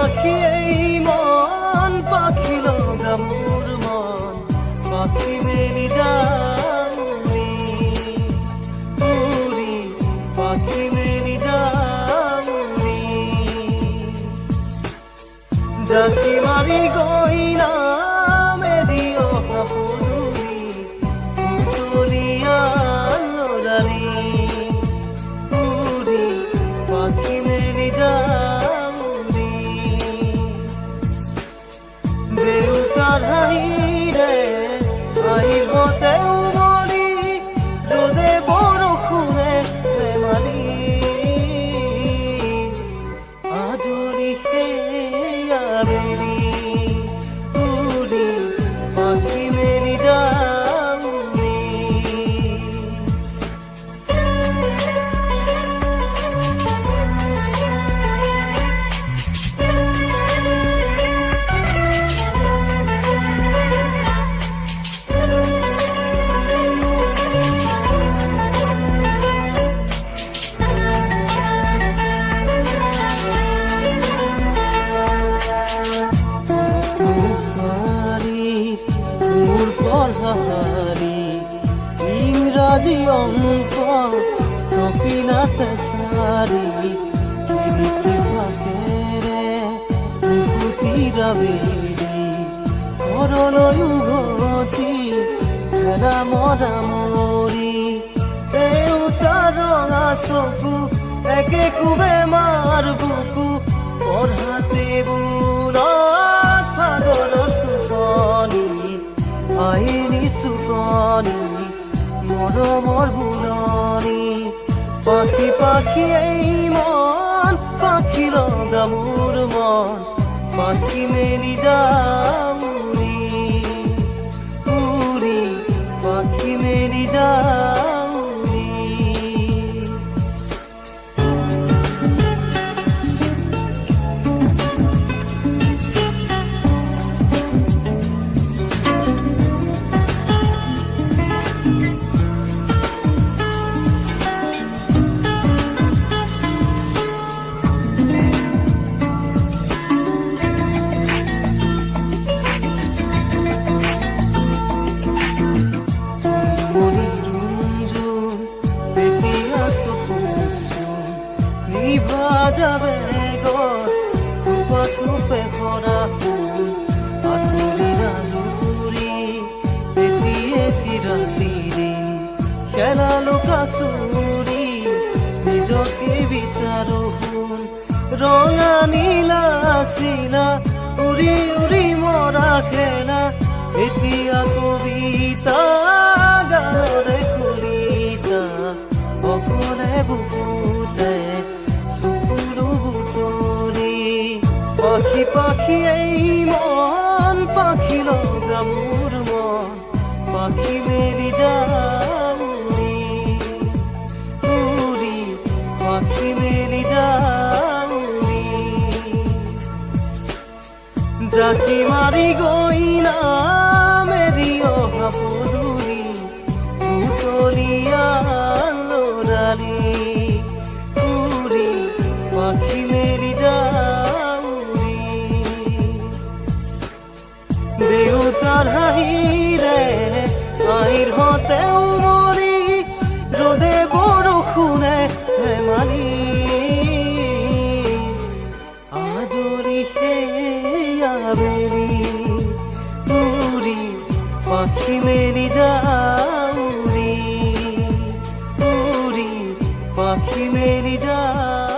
পাখি এই মন পাখি লগা মোর মন পাখি মেলি যাওনি উড়ি পাখি মেলি যাওনি জাকি মারি গইনা মেরি অহাপুরি উতলিয়া লড়ালি উড়ি পাখি মেলি যাওনি দেউতার হাঁহিরে আহিব দেউমণি রোদে বৰষুণে ধেমালি আজৰি সেয়া বেলি উৰি পাখি মেলি যাওনি ইংৰাজী অংক নকিনাতে সাৰি খিৰিকীৰ ফাকেৰে মুকুতিৰা বেলি ঘৰলৈ উভতি খেলা মৰা মৰি দেউতাৰ ৰঙা চকু একে কোবে মাৰ বুকু পঢ়াতে বুৰত সাগৰৰ টোপনি আইনি চুকনি মৰমৰ বুলনি পাখি পাখি এই মন পাখি লগা মোৰ মন পাখি মেলি যাওনি উৰি পাখি মেলি যাওনি যাবে গোপা থুপে ভৰা ফুল আতুৰি ৰাজুৰি এটি এটি ৰাতি দিন খেলা লোকা চুৰি নিজকে বিচাৰো ফুল ৰঙা নীলা চিলা উৰি উৰি মৰা খেলা এতিয়া কবিতা গানৰে কবিতা অকলে বুকুতে পাখি পাখি এই মন পাখি লগা মোৰ মন পাখি মেলি যাওনি উৰি পাখি মেলি যাওনি জাকি মাৰি গইনা মেৰি অহাপুৰি উতলিয়া লৰালি উৰি পাখি মেলি দেউতাৰ হাঁহিৰে আহিৰ হতেও মৰি ৰ'দে বৰষুণে ধেমালি আজৰি সেয়া বেলি উৰি পাখি মেলি যাওনি উৰি পাখি মেলি যাওনি।